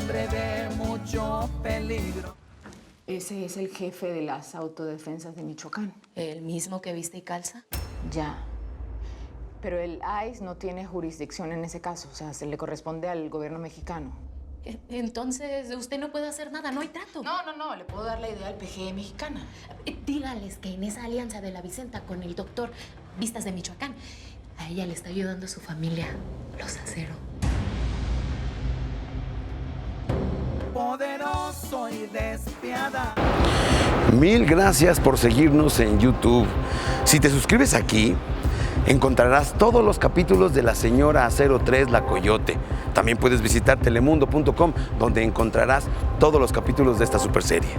hombre de mucho peligro. Ese es el jefe de las autodefensas de Michoacán. ¿El mismo que viste y calza? Ya. Pero el ICE no tiene jurisdicción en ese caso, o sea, se le corresponde al gobierno mexicano. Entonces, usted no puede hacer nada, no hay trato. No, le puedo dar la idea al PG mexicana. Dígales que en esa alianza de la Vicenta con el doctor Vistas de Michoacán, a ella le está ayudando su familia, los Acero. Poderoso y despiadado. Mil gracias por seguirnos en YouTube. Si te suscribes aquí, encontrarás todos los capítulos de La Señora Acero 3, La Coyote. También puedes visitar telemundo.com, donde encontrarás todos los capítulos de esta superserie.